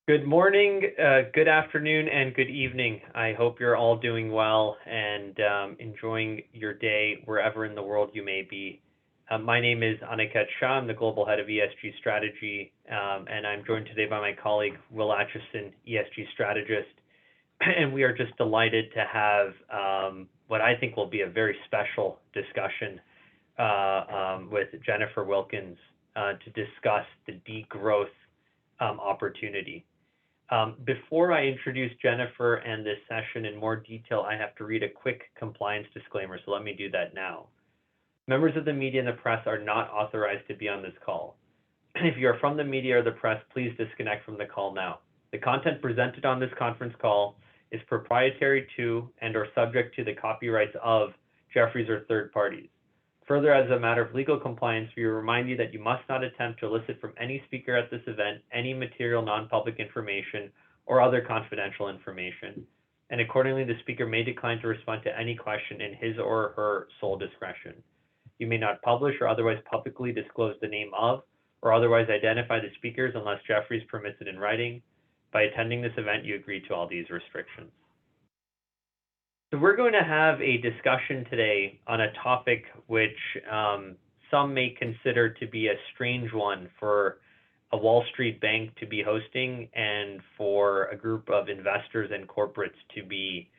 Good morning, good afternoon, and good evening. I hope you're all doing well and enjoying your day wherever in the world you may be. My name is Aniket Shah. I'm the Global Head of ESG Strategy, and I'm joined today by my colleague, Will Atchison, ESG Strategist. And we are just delighted to have what I think will be a very special discussion with Jennifer Wilkins to discuss the degrowth opportunity. Before I introduce Jennifer and this session in more detail, I have to read a quick compliance disclaimer, so let me do that now. Members of the media and the press are not authorized to be on this call. If you are from the media or the press, please disconnect from the call now. The content presented on this conference call is proprietary to and or subject to the copyrights of Jefferies or third parties. Further, as a matter of legal compliance, we remind you that you must not attempt to elicit from any speaker at this event any material non-public information or other confidential information. And accordingly, the speaker may decline to respond to any question in his or her sole discretion. You may not publish or otherwise publicly disclose the name of or otherwise identify the speakers unless Jefferies permits it in writing. By attending this event, you agree to all these restrictions. So we're going to have a discussion today on a topic which some may consider to be a strange one for a Wall Street bank to be hosting and for a group of investors and corporates to be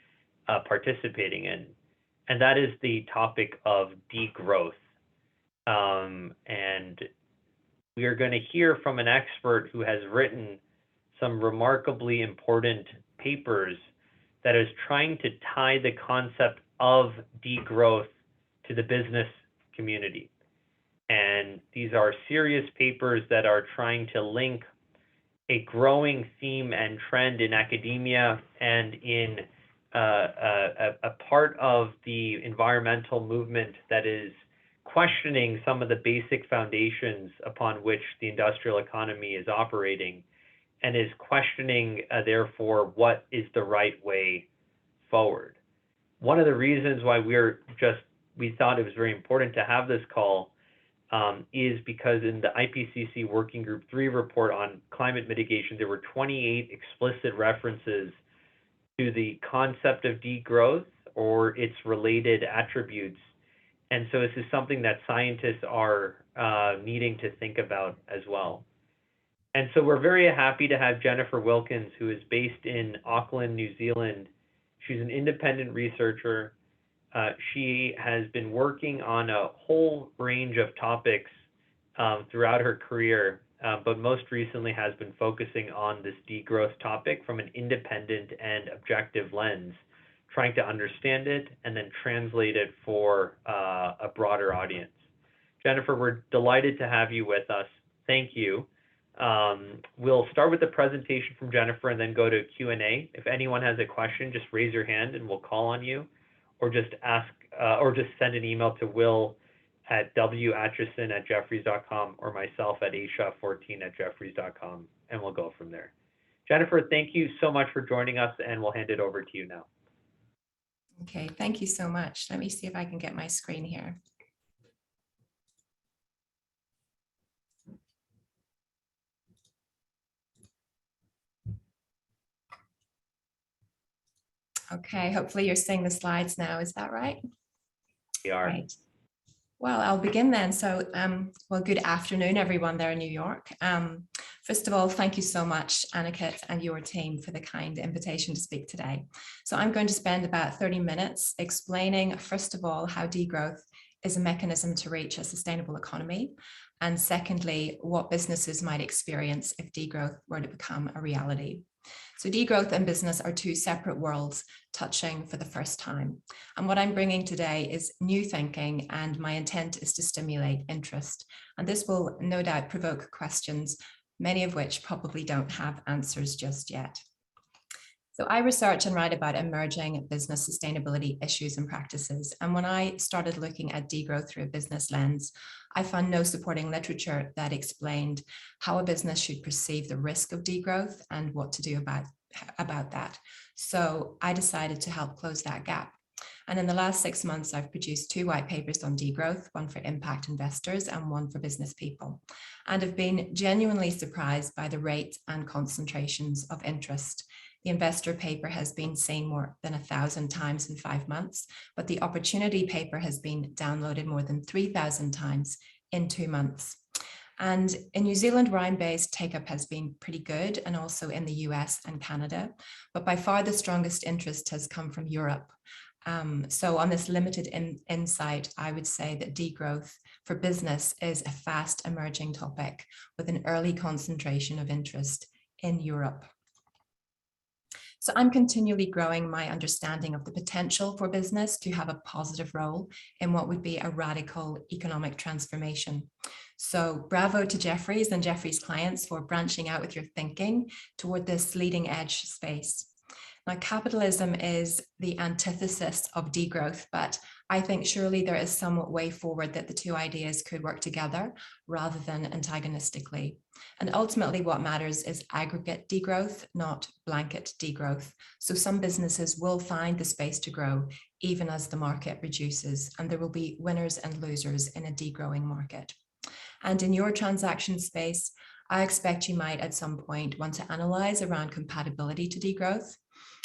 participating in. And that is the topic of degrowth. And we are going to hear from an expert who has written some remarkably important papers that is trying to tie the concept of degrowth to the business community. And these are serious papers that are trying to link a growing theme and trend in academia and in a part of the environmental movement that is questioning some of the basic foundations upon which the industrial economy is operating, and is questioning, therefore, what is the right way forward. One of the reasons why we thought it was very important to have this call is because in the IPCC Working Group 3 report on climate mitigation, there were 28 explicit references to the concept of degrowth or its related attributes. And so this is something that scientists are needing to think about as well. And so we're very happy to have Jennifer Wilkins, who is based in Auckland, New Zealand. She's an independent researcher. She has been working on a whole range of topics throughout her career, but most recently has been focusing on this degrowth topic from an independent and objective lens, trying to understand it and then translate it for a broader audience. Jennifer, we're delighted to have you with us. Thank you. We'll start with the presentation from Jennifer and then go to Q&A. If anyone has a question, just raise your hand and we'll call on you, or just send an email to Will at watchison@jefferies.com or myself at asha14@jefferies.com, and we'll go from there. Jennifer, thank you so much for joining us, and we'll hand it over to you now. Okay, thank you so much. Let me see if I can get my screen here. Okay, hopefully you're seeing the slides now. Is that right? We are. Right. Well, I'll begin then. So, well, good afternoon, everyone there in New York. First of all, thank you so much, Aniket and your team, for the kind invitation to speak today. So I'm going to spend about 30 minutes explaining, first of all, how degrowth is a mechanism to reach a sustainable economy. And secondly, what businesses might experience if degrowth were to become a reality. So degrowth and business are two separate worlds touching for the first time. And what I'm bringing today is new thinking, and my intent is to stimulate interest. And this will no doubt provoke questions, many of which probably don't have answers just yet. So I research and write about emerging business sustainability issues and practices. And when I started looking at degrowth through a business lens, I found no supporting literature that explained how a business should perceive the risk of degrowth and what to do about that. So I decided to help close that gap. And in the last 6 months, I've produced 2 white papers on degrowth, one for impact investors and one for business people, and have been genuinely surprised by the rate and concentrations of interest. The investor paper has been seen more than 1,000 times in 5 months, but the opportunity paper has been downloaded more than 3,000 times in 2 months. And in New Zealand, where I'm based, take-up has been pretty good, and also in the US and Canada. But by far the strongest interest has come from Europe. So on this limited insight, I would say that degrowth for business is a fast emerging topic with an early concentration of interest in Europe. So I'm continually growing my understanding of the potential for business to have a positive role in what would be a radical economic transformation. So bravo to Jefferies and Jefferies clients for branching out with your thinking toward this leading edge space. Now, capitalism is the antithesis of degrowth, but I think surely there is some way forward that the two ideas could work together rather than antagonistically. And ultimately what matters is aggregate degrowth, not blanket degrowth. So some businesses will find the space to grow even as the market reduces, and there will be winners and losers in a degrowing market. And in your transaction space, I expect you might at some point want to analyze around compatibility to degrowth.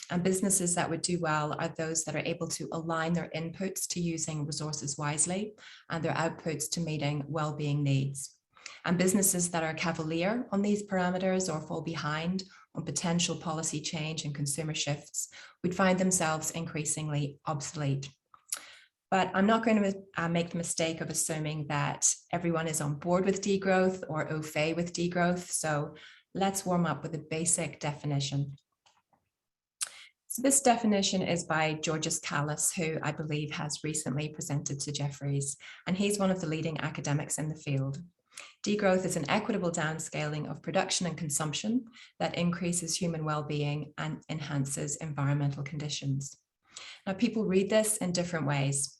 And businesses that would do well are those that are able to align their inputs to using resources wisely and their outputs to meeting well-being needs. And businesses that are cavalier on these parameters or fall behind on potential policy change and consumer shifts would find themselves increasingly obsolete. But I'm not going to make the mistake of assuming that everyone is on board with degrowth or au fait with degrowth. So let's warm up with a basic definition. So this definition is by Georges Callas, who I believe has recently presented to Jefferies, and he's one of the leading academics in the field. Degrowth is an equitable downscaling of production and consumption that increases human well-being and enhances environmental conditions. Now, people read this in different ways.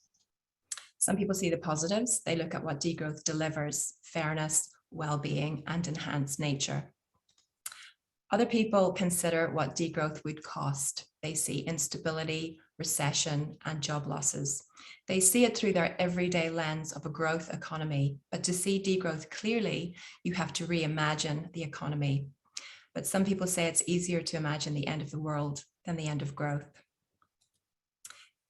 Some people see the positives. They look at what degrowth delivers: fairness, well-being, and enhanced nature. Other people consider what degrowth would cost. They see instability, recession, and job losses. They see it through their everyday lens of a growth economy. But to see degrowth clearly, you have to reimagine the economy. But some people say it's easier to imagine the end of the world than the end of growth.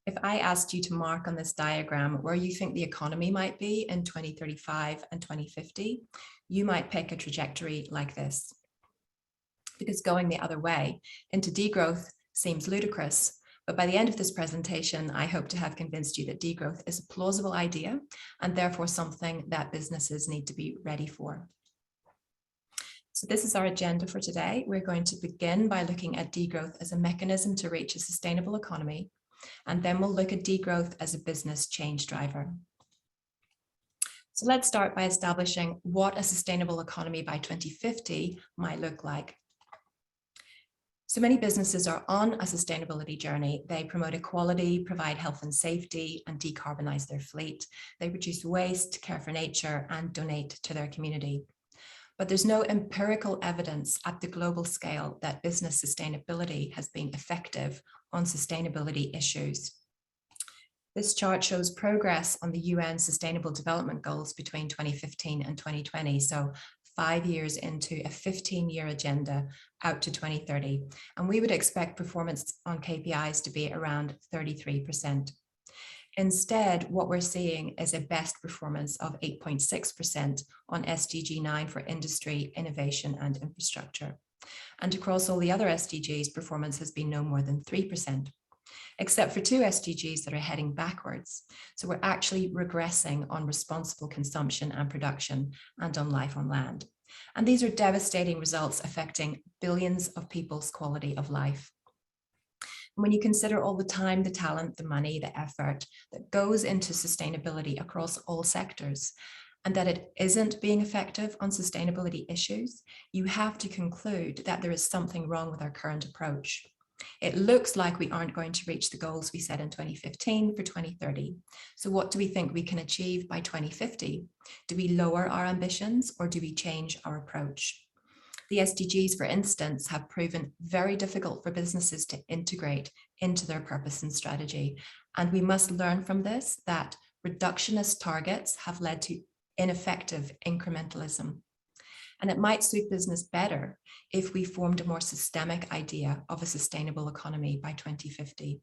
If I asked you to mark on this diagram where you think the economy might be in 2035 and 2050, you might pick a trajectory like this. Because going the other way into degrowth seems ludicrous. But by the end of this presentation, I hope to have convinced you that degrowth is a plausible idea and therefore something that businesses need to be ready for. So this is our agenda for today. We're going to begin by looking at degrowth as a mechanism to reach a sustainable economy, and then we'll look at degrowth as a business change driver. So let's start by establishing what a sustainable economy by 2050 might look like. So many businesses are on a sustainability journey. They promote equality, provide health and safety, and decarbonize their fleet. They reduce waste, care for nature, and donate to their community. But there's no empirical evidence at the global scale that business sustainability has been effective on sustainability issues. This chart shows progress on the UN Sustainable Development Goals between 2015 and 2020. So 5 years into a 15-year agenda out to 2030. And we would expect performance on KPIs to be around 33%. Instead, what we're seeing is a best performance of 8.6% on SDG 9 for industry, innovation, and infrastructure. And across all the other SDGs, performance has been no more than 3%, except for 2 SDGs that are heading backwards. So we're actually regressing on responsible consumption and production and on life on land. And these are devastating results affecting billions of people's quality of life. When you consider all the time, the talent, the money, the effort that goes into sustainability across all sectors, and that it isn't being effective on sustainability issues, you have to conclude that there is something wrong with our current approach. It looks like we aren't going to reach the goals we set in 2015 for 2030. So what do we think we can achieve by 2050? Do we lower our ambitions or do we change our approach? The SDGs, for instance, have proven very difficult for businesses to integrate into their purpose and strategy. And we must learn from this that reductionist targets have led to ineffective incrementalism. And it might suit business better if we formed a more systemic idea of a sustainable economy by 2050.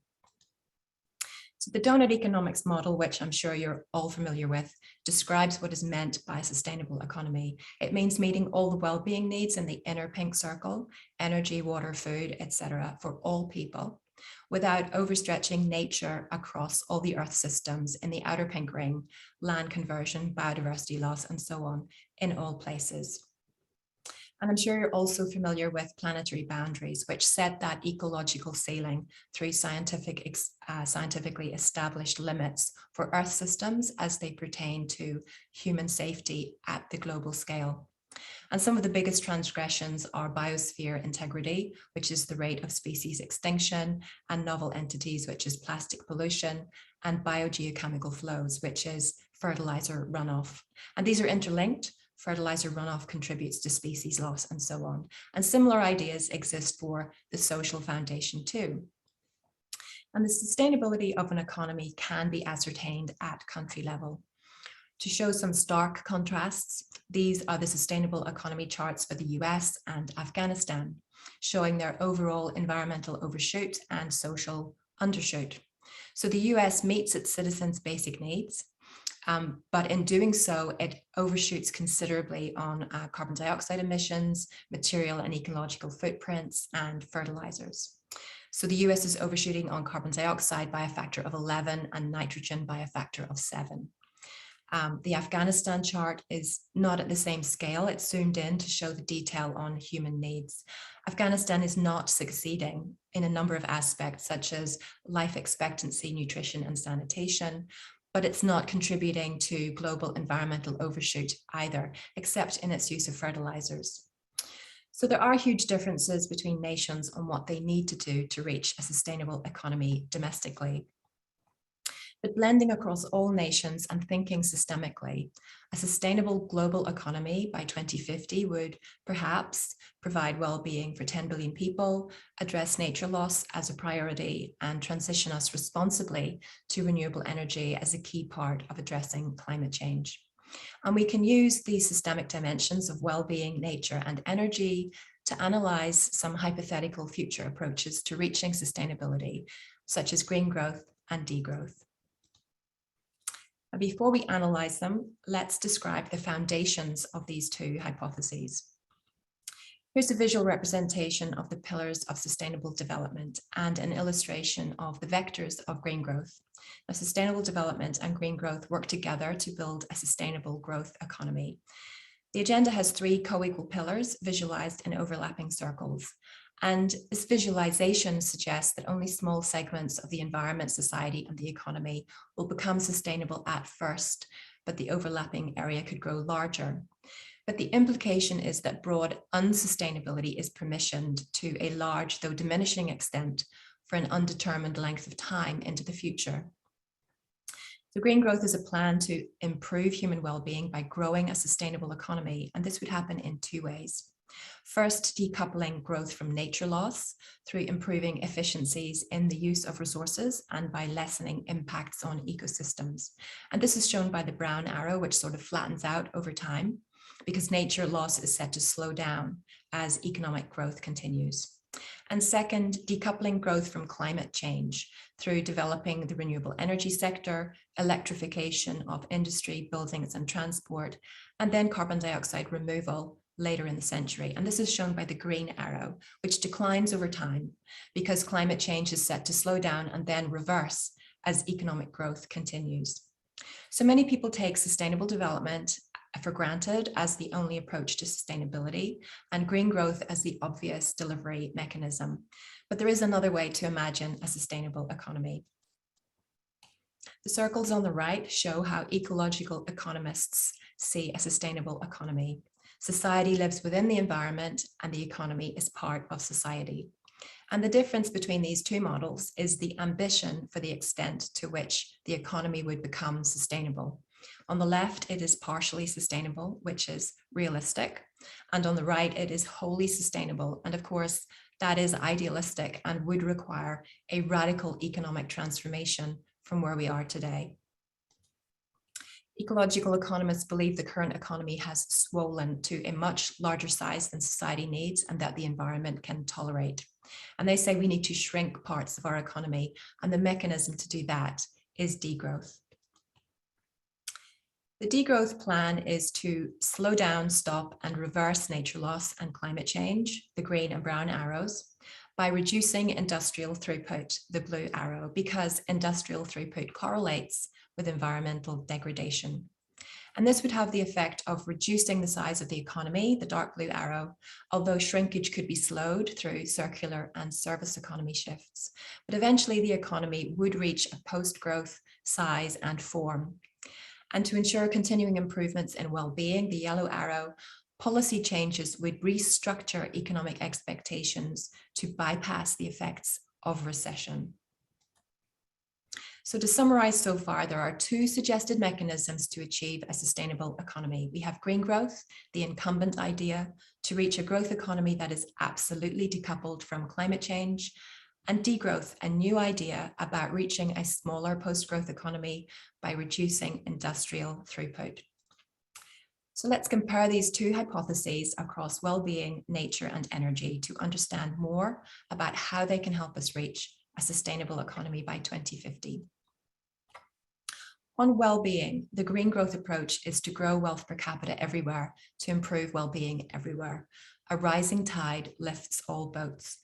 So the donut economics model, which I'm sure you're all familiar with, describes what is meant by a sustainable economy. It means meeting all the well-being needs in the inner pink circle, energy, water, food, etc., for all people, without overstretching nature across all the Earth systems in the outer pink ring, land conversion, biodiversity loss, and so on, in all places. And I'm sure you're also familiar with planetary boundaries, which set that ecological ceiling through scientifically established limits for Earth systems as they pertain to human safety at the global scale. And some of the biggest transgressions are biosphere integrity, which is the rate of species extinction, and novel entities, which is plastic pollution, and biogeochemical flows, which is fertilizer runoff. And these are interlinked. Fertilizer runoff contributes to species loss and so on. And similar ideas exist for the social foundation too. And the sustainability of an economy can be ascertained at country level. To show some stark contrasts, these are the sustainable economy charts for the US and Afghanistan, showing their overall environmental overshoot and social undershoot. So the US meets its citizens' basic needs, but in doing so, it overshoots considerably on carbon dioxide emissions, material and ecological footprints, and fertilizers. So the US is overshooting on carbon dioxide by a factor of 11 and nitrogen by a factor of 7. The Afghanistan chart is not at the same scale. It's zoomed in to show the detail on human needs. Afghanistan is not succeeding in a number of aspects, such as life expectancy, nutrition, and sanitation, but it's not contributing to global environmental overshoot either, except in its use of fertilizers. So there are huge differences between nations on what they need to do to reach a sustainable economy domestically. But blending across all nations and thinking systemically, a sustainable global economy by 2050 would perhaps provide well-being for 10 billion people, address nature loss as a priority, and transition us responsibly to renewable energy as a key part of addressing climate change. And we can use these systemic dimensions of well-being, nature, and energy to analyze some hypothetical future approaches to reaching sustainability, such as green growth and degrowth. Before we analyze them, let's describe the foundations of these two hypotheses. Here's a visual representation of the pillars of sustainable development and an illustration of the vectors of green growth. Now, sustainable development and green growth work together to build a sustainable growth economy. The agenda has 3 co-equal pillars visualized in overlapping circles. And this visualization suggests that only small segments of the environment, society, and the economy will become sustainable at first, but the overlapping area could grow larger. But the implication is that broad unsustainability is permissioned to a large, though diminishing extent, for an undetermined length of time into the future. So green growth is a plan to improve human well-being by growing a sustainable economy, and this would happen in 2 ways. First, decoupling growth from nature loss through improving efficiencies in the use of resources and by lessening impacts on ecosystems. And this is shown by the brown arrow, which sort of flattens out over time because nature loss is set to slow down as economic growth continues. And second, decoupling growth from climate change through developing the renewable energy sector, electrification of industry, buildings, and transport, and then carbon dioxide removal later in the century. And this is shown by the green arrow, which declines over time because climate change is set to slow down and then reverse as economic growth continues. So many people take sustainable development for granted as the only approach to sustainability and green growth as the obvious delivery mechanism. But there is another way to imagine a sustainable economy. The circles on the right show how ecological economists see a sustainable economy. Society lives within the environment and the economy is part of society. And the difference between these 2 models is the ambition for the extent to which the economy would become sustainable. On the left, it is partially sustainable, which is realistic. And on the right, it is wholly sustainable. And of course, that is idealistic and would require a radical economic transformation from where we are today. Ecological economists believe the current economy has swollen to a much larger size than society needs and that the environment can tolerate. And they say we need to shrink parts of our economy, and the mechanism to do that is degrowth. The degrowth plan is to slow down, stop, and reverse nature loss and climate change, the green and brown arrows, by reducing industrial throughput, the blue arrow, because industrial throughput correlates with environmental degradation. And this would have the effect of reducing the size of the economy, the dark blue arrow, although shrinkage could be slowed through circular and service economy shifts. But eventually the economy would reach a post-growth size and form. And to ensure continuing improvements in well-being, the yellow arrow, policy changes would restructure economic expectations to bypass the effects of recession. So to summarize so far, there are two suggested mechanisms to achieve a sustainable economy. We have green growth, the incumbent idea to reach a growth economy that is absolutely decoupled from climate change, and degrowth, a new idea about reaching a smaller post-growth economy by reducing industrial throughput. So let's compare these two hypotheses across well-being, nature, and energy to understand more about how they can help us reach a sustainable economy by 2050. On well-being, the green growth approach is to grow wealth per capita everywhere to improve well-being everywhere. A rising tide lifts all boats.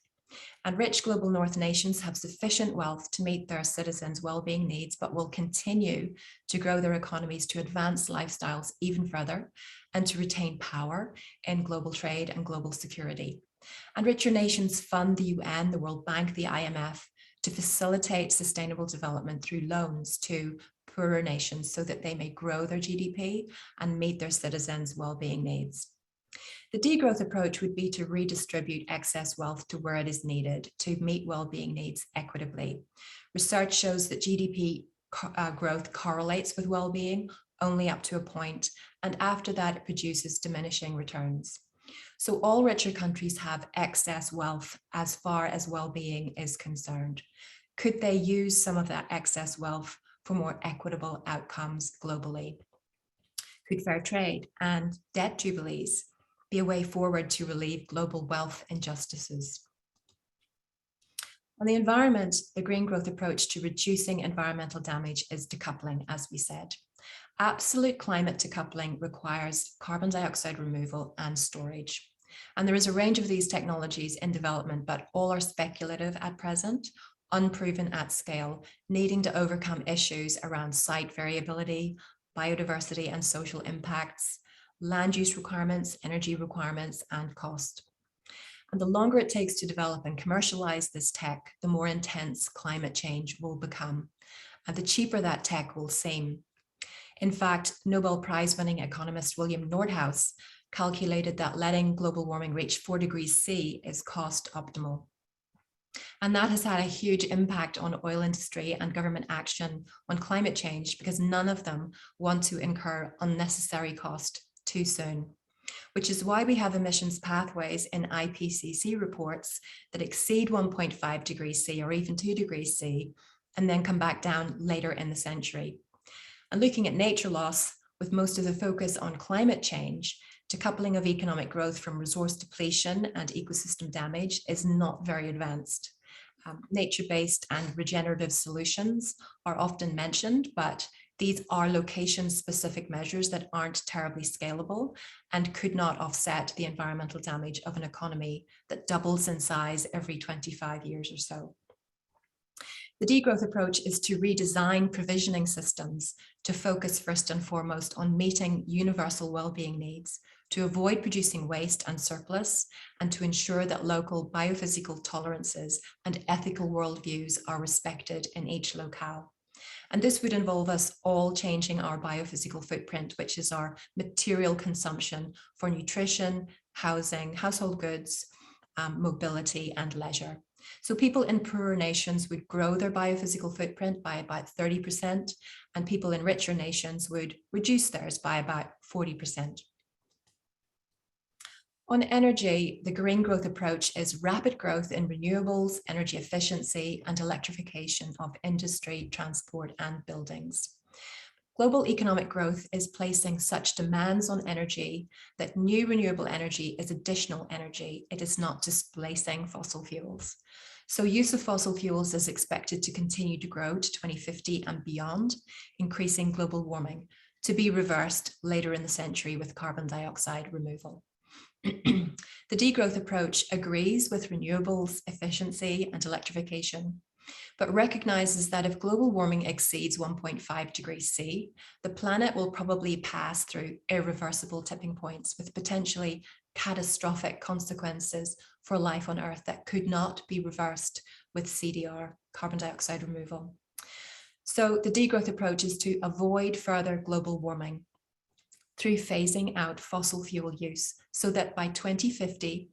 And rich global north nations have sufficient wealth to meet their citizens' well-being needs, but will continue to grow their economies to advance lifestyles even further and to retain power in global trade and global security. And richer nations fund the UN, the World Bank, the IMF to facilitate sustainable development through loans to poorer nations so that they may grow their GDP and meet their citizens' well-being needs. The degrowth approach would be to redistribute excess wealth to where it is needed to meet well-being needs equitably. Research shows that GDP growth correlates with well-being only up to a point, and after that it produces diminishing returns. So all richer countries have excess wealth as far as well-being is concerned. Could they use some of that excess wealth for more equitable outcomes globally? Could fair trade and debt jubilees be a way forward to relieve global wealth injustices? On the environment, the green growth approach to reducing environmental damage is decoupling, as we said. Absolute climate decoupling requires carbon dioxide removal and storage. And there is a range of these technologies in development, but all are speculative at present, unproven at scale, needing to overcome issues around site variability, biodiversity and social impacts, land use requirements, energy requirements, and cost. And the longer it takes to develop and commercialize this tech, the more intense climate change will become, and the cheaper that tech will seem. In fact, Nobel Prize-winning economist William Nordhaus calculated that letting global warming reach 4 degrees C is cost optimal. And that has had a huge impact on oil industry and government action on climate change because none of them want to incur unnecessary cost too soon, which is why we have emissions pathways in IPCC reports that exceed 1.5 degrees C or even 2 degrees C and then come back down later in the century. And looking at nature loss, with most of the focus on climate change, decoupling of economic growth from resource depletion and ecosystem damage is not very advanced. Nature-based and regenerative solutions are often mentioned, but these are location-specific measures that aren't terribly scalable and could not offset the environmental damage of an economy that doubles in size every 25 years or so. The degrowth approach is to redesign provisioning systems to focus first and foremost on meeting universal well-being needs, to avoid producing waste and surplus, and to ensure that local biophysical tolerances and ethical worldviews are respected in each locale. And this would involve us all changing our biophysical footprint, which is our material consumption for nutrition, housing, household goods, mobility, and leisure. So people in poorer nations would grow their biophysical footprint by about 30%, and people in richer nations would reduce theirs by about 40%. On energy, the green growth approach is rapid growth in renewables, energy efficiency, and electrification of industry, transport, and buildings. Global economic growth is placing such demands on energy that new renewable energy is additional energy. It is not displacing fossil fuels. So use of fossil fuels is expected to continue to grow to 2050 and beyond, increasing global warming, to be reversed later in the century with carbon dioxide removal. The degrowth approach agrees with renewables, efficiency, and electrification, but recognizes that if global warming exceeds 1.5 degrees C, the planet will probably pass through irreversible tipping points with potentially catastrophic consequences for life on Earth that could not be reversed with CDR, carbon dioxide removal. So the degrowth approach is to avoid further global warming through phasing out fossil fuel use, so that by 2050,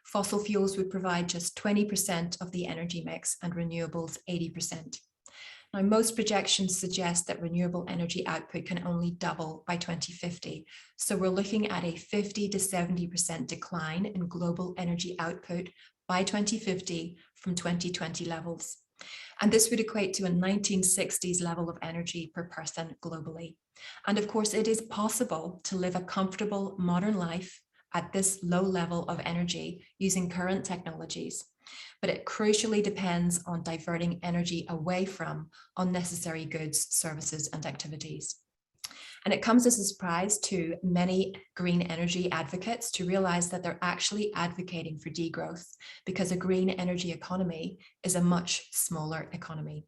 fossil fuels would provide just 20% of the energy mix and renewables 80%. Now, most projections suggest that renewable energy output can only double by 2050. So we're looking at a 50 to 70% decline in global energy output by 2050 from 2020 levels. And this would equate to a 1960s level of energy per person globally. And of course, it is possible to live a comfortable modern life at this low level of energy using current technologies, but it crucially depends on diverting energy away from unnecessary goods, services, and activities. And it comes as a surprise to many green energy advocates to realize that they're actually advocating for degrowth, because a green energy economy is a much smaller economy.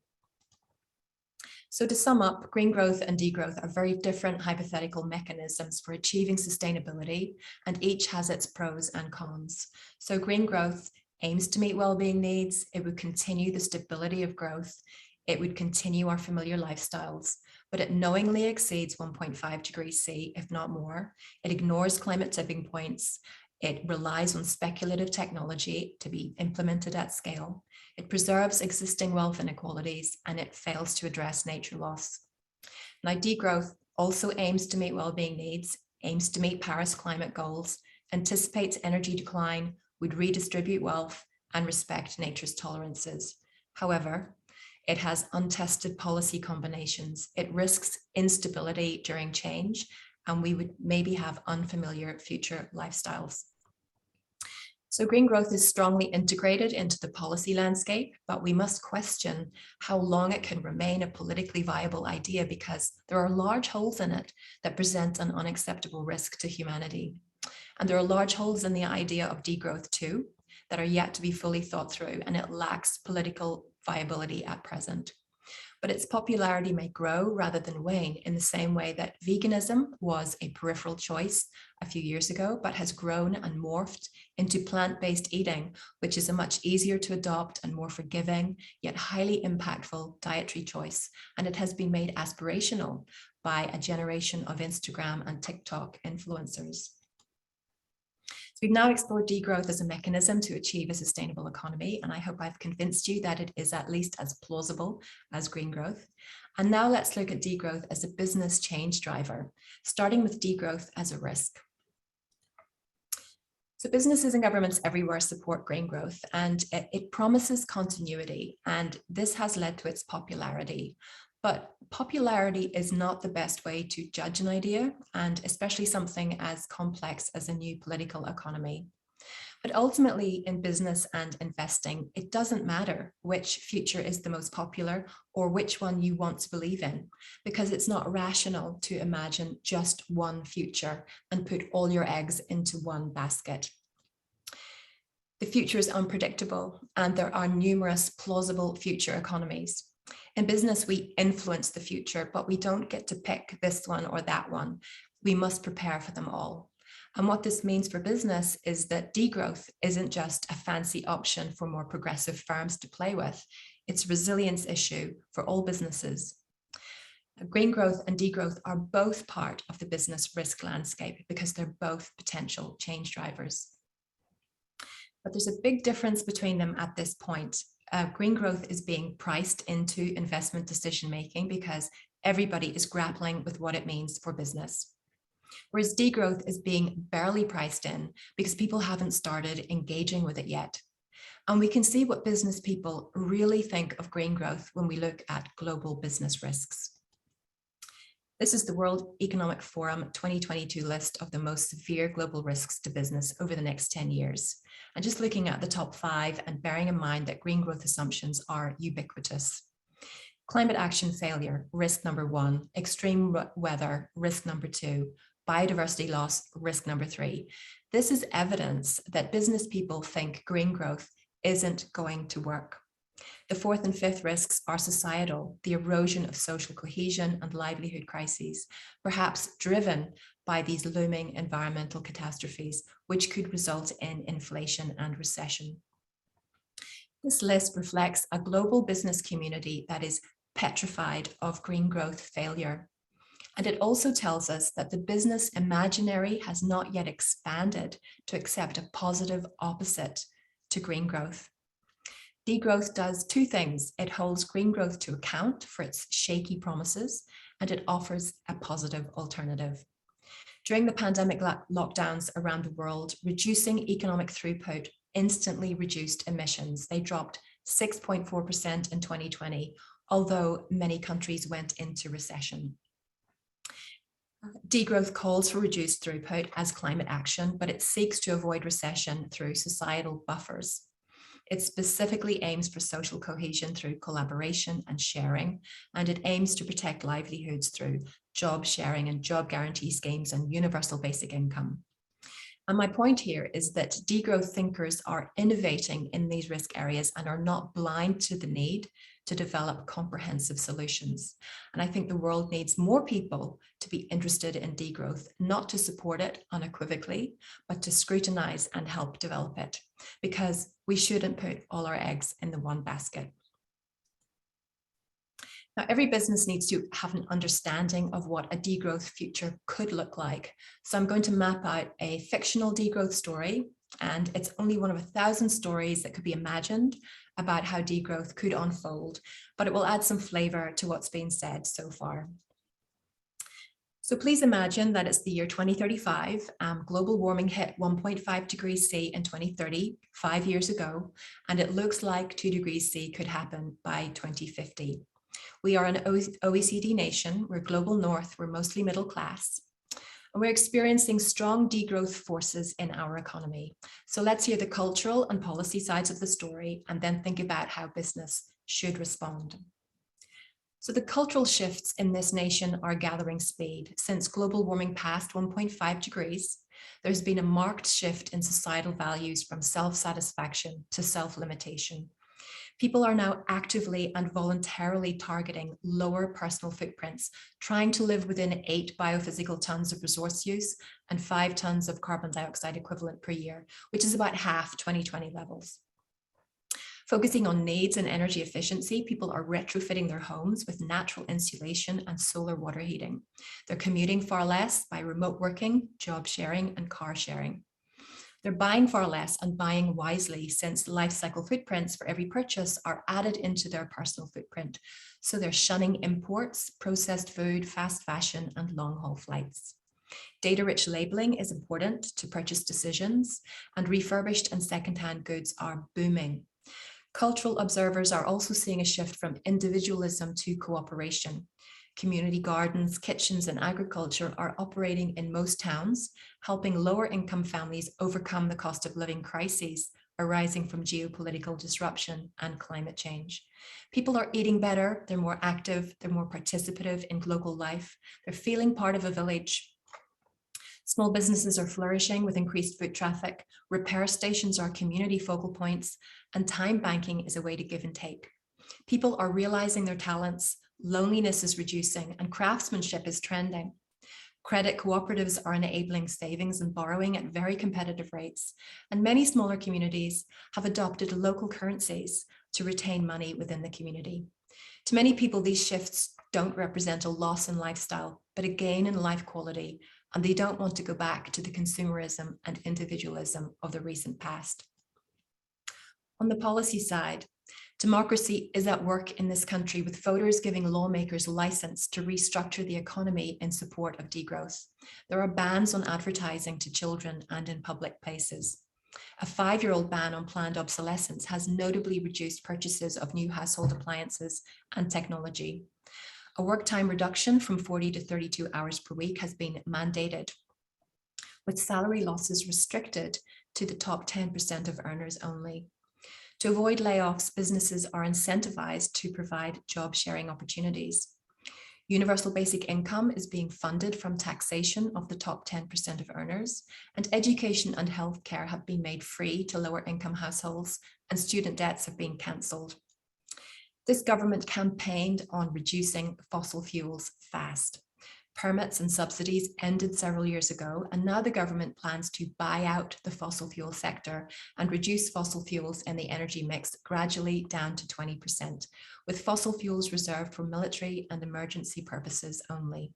So to sum up, green growth and degrowth are very different hypothetical mechanisms for achieving sustainability, and each has its pros and cons. So green growth aims to meet well-being needs. It would continue the stability of growth. It would continue our familiar lifestyles, but it knowingly exceeds 1.5 degrees C, if not more. It ignores climate tipping points. It relies on speculative technology to be implemented at scale. It preserves existing wealth inequalities, and it fails to address nature loss. Now, degrowth also aims to meet well-being needs, aims to meet Paris climate goals, anticipates energy decline, would redistribute wealth, and respect nature's tolerances. However, it has untested policy combinations. It risks instability during change, and we would maybe have unfamiliar future lifestyles. So green growth is strongly integrated into the policy landscape, but we must question how long it can remain a politically viable idea, because there are large holes in it that present an unacceptable risk to humanity. And there are large holes in the idea of degrowth too, that are yet to be fully thought through, and it lacks political viability at present. But its popularity may grow rather than wane, in the same way that veganism was a peripheral choice a few years ago, but has grown and morphed into plant-based eating, which is a much easier to adopt and more forgiving, yet highly impactful dietary choice. And it has been made aspirational by a generation of Instagram and TikTok influencers. We've now explored degrowth as a mechanism to achieve a sustainable economy, and I hope I've convinced you that it is at least as plausible as green growth. And now let's look at degrowth as a business change driver, starting with degrowth as a risk. So businesses and governments everywhere support green growth, and it promises continuity, and this has led to its popularity. But popularity is not the best way to judge an idea, and especially something as complex as a new political economy. But ultimately, in business and investing, it doesn't matter which future is the most popular or which one you want to believe in, because it's not rational to imagine just one future and put all your eggs into one basket. The future is unpredictable, and there are numerous plausible future economies. In business, we influence the future, but we don't get to pick this one or that one. We must prepare for them all. And what this means for business is that degrowth isn't just a fancy option for more progressive firms to play with. It's a resilience issue for all businesses. Green growth and degrowth are both part of the business risk landscape, because they're both potential change drivers. But there's a big difference between them at this point. Green growth is being priced into investment decision-making because everybody is grappling with what it means for business. whereas degrowth is being barely priced in because people haven't started engaging with it yet. And we can see what business people really think of green growth when we look at global business risks. This is the World Economic Forum 2022 list of the most severe global risks to business over the next 10 years. And just looking at the top 5 and bearing in mind that green growth assumptions are ubiquitous. Climate action failure, risk number 1, extreme weather, risk number 2, biodiversity loss, risk number 3. This is evidence that business people think green growth isn't going to work. The 4th and 5th risks are societal, the erosion of social cohesion and livelihood crises, perhaps driven by these looming environmental catastrophes, which could result in inflation and recession. This list reflects a global business community that is petrified of green growth failure. And it also tells us that the business imaginary has not yet expanded to accept a positive opposite to green growth. Degrowth does 2 things. It holds green growth to account for its shaky promises, and it offers a positive alternative. During the pandemic lockdowns around the world, reducing economic throughput instantly reduced emissions. They dropped 6.4% in 2020, although many countries went into recession. Degrowth calls for reduced throughput as climate action, but it seeks to avoid recession through societal buffers. It specifically aims for social cohesion through collaboration and sharing, and it aims to protect livelihoods through job sharing and job guarantee schemes and universal basic income. And my point here is that degrowth thinkers are innovating in these risk areas and are not blind to the need to develop comprehensive solutions. And I think the world needs more people to be interested in degrowth, not to support it unequivocally, but to scrutinize and help develop it, because we shouldn't put all our eggs in the one basket. Now, every business needs to have an understanding of what a degrowth future could look like. So I'm going to map out a fictional degrowth story, and it's only one of 1,000 stories that could be imagined about how degrowth could unfold, but it will add some flavor to what's been said so far. So please imagine that it's the year 2035. Global warming hit 1.5 degrees C in 2030, 5 years ago, and it looks like 2 degrees C could happen by 2050. We are an OECD nation. We're global north. We're mostly middle class. And we're experiencing strong degrowth forces in our economy. So let's hear the cultural and policy sides of the story and then think about how business should respond. So the cultural shifts in this nation are gathering speed. Since global warming passed 1.5 degrees, there's been a marked shift in societal values from self-satisfaction to self-limitation. People are now actively and voluntarily targeting lower personal footprints, trying to live within 8 biophysical tons of resource use and 5 tons of carbon dioxide equivalent per year, which is about half 2020 levels. Focusing on needs and energy efficiency, people are retrofitting their homes with natural insulation and solar water heating. They're commuting far less by remote working, job sharing, and car sharing. They're buying far less and buying wisely, since life cycle footprints for every purchase are added into their personal footprint. So they're shunning imports, processed food, fast fashion, and long-haul flights. Data-rich labeling is important to purchase decisions, and refurbished and secondhand goods are booming. Cultural observers are also seeing a shift from individualism to cooperation. Community gardens, kitchens, and agriculture are operating in most towns, helping lower income families overcome the cost of living crises arising from geopolitical disruption and climate change. People are eating better, they're more active, they're more participative in local life, they're feeling part of a village. Small businesses are flourishing with increased foot traffic, repair stations are community focal points, and time banking is a way to give and take. People are realizing their talents, loneliness is reducing, and craftsmanship is trending. Credit cooperatives are enabling savings and borrowing at very competitive rates, and many smaller communities have adopted local currencies to retain money within the community. To many people, these shifts don't represent a loss in lifestyle, but a gain in life quality, and they don't want to go back to the consumerism and individualism of the recent past. On the policy side, Democracy is at work in this country, with voters giving lawmakers license to restructure the economy in support of degrowth. There are bans on advertising to children and in public places. A 5-year-old ban on planned obsolescence has notably reduced purchases of new household appliances and technology. A work time reduction from 40 to 32 hours per week has been mandated, with salary losses restricted to the top 10% of earners only. To avoid layoffs, businesses are incentivized to provide job sharing opportunities. Universal basic income is being funded from taxation of the top 10% of earners, and education and healthcare have been made free to lower income households, and student debts have been cancelled. This government campaigned on reducing fossil fuels fast. Permits and subsidies ended several years ago, and now the government plans to buy out the fossil fuel sector and reduce fossil fuels in the energy mix gradually down to 20%, with fossil fuels reserved for military and emergency purposes only.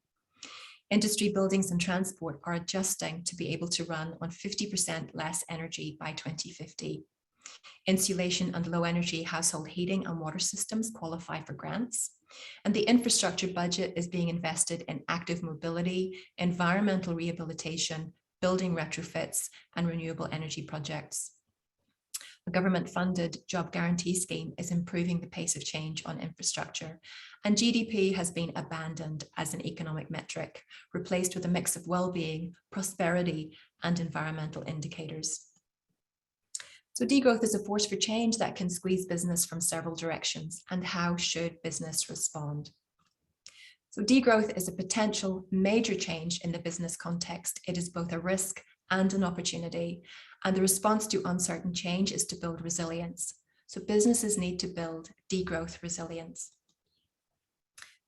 Industry, buildings, and transport are adjusting to be able to run on 50% less energy by 2050. Insulation and low energy household heating and water systems qualify for grants. And the infrastructure budget is being invested in active mobility, environmental rehabilitation, building retrofits, and renewable energy projects. A government-funded job guarantee scheme is improving the pace of change on infrastructure, and GDP has been abandoned as an economic metric, replaced with a mix of well-being, prosperity, and environmental indicators. So degrowth is a force for change that can squeeze business from several directions. And how should business respond? So degrowth is a potential major change in the business context. It is both a risk and an opportunity. And the response to uncertain change is to build resilience. So businesses need to build degrowth resilience.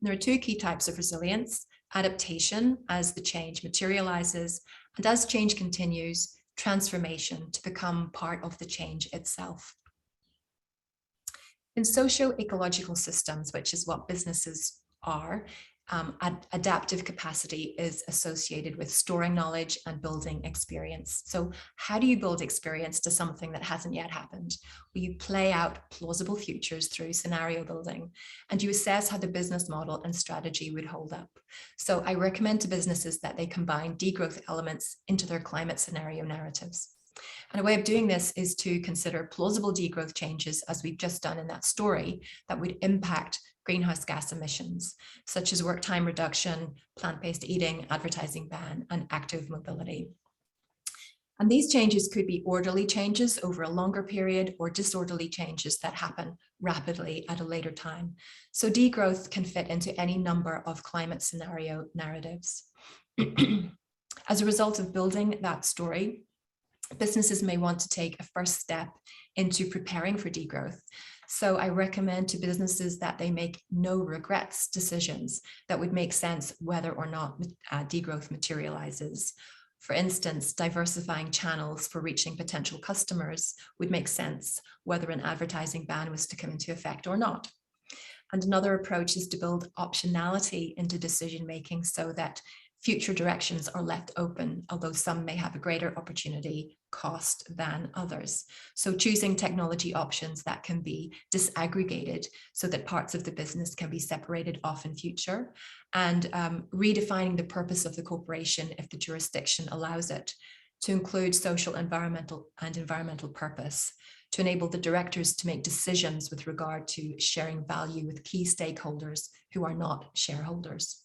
And there are two key types of resilience: adaptation, as the change materializes, and as change continues, transformation, to become part of the change itself. In socio-ecological systems, which is what businesses are, adaptive capacity is associated with storing knowledge and building experience. So how do you build experience to something that hasn't yet happened? Well, you play out plausible futures through scenario building, and you assess how the business model and strategy would hold up. So I recommend to businesses that they combine degrowth elements into their climate scenario narratives. And a way of doing this is to consider plausible degrowth changes, as we've just done in that story, that would impact greenhouse gas emissions, such as work time reduction, plant-based eating, advertising ban, and active mobility. And these changes could be orderly changes over a longer period, or disorderly changes that happen rapidly at a later time. So degrowth can fit into any number of climate scenario narratives. As a result of building that story, businesses may want to take a first step into preparing for degrowth. So I recommend to businesses that they make no regrets decisions that would make sense whether or not degrowth materializes. For instance, diversifying channels for reaching potential customers would make sense whether an advertising ban was to come into effect or not. And another approach is to build optionality into decision-making so that future directions are left open, although some may have a greater opportunity cost than others. So choosing technology options that can be disaggregated so that parts of the business can be separated off in future, and redefining the purpose of the corporation if the jurisdiction allows it, to include social, environmental purpose, to enable the directors to make decisions with regard to sharing value with key stakeholders who are not shareholders.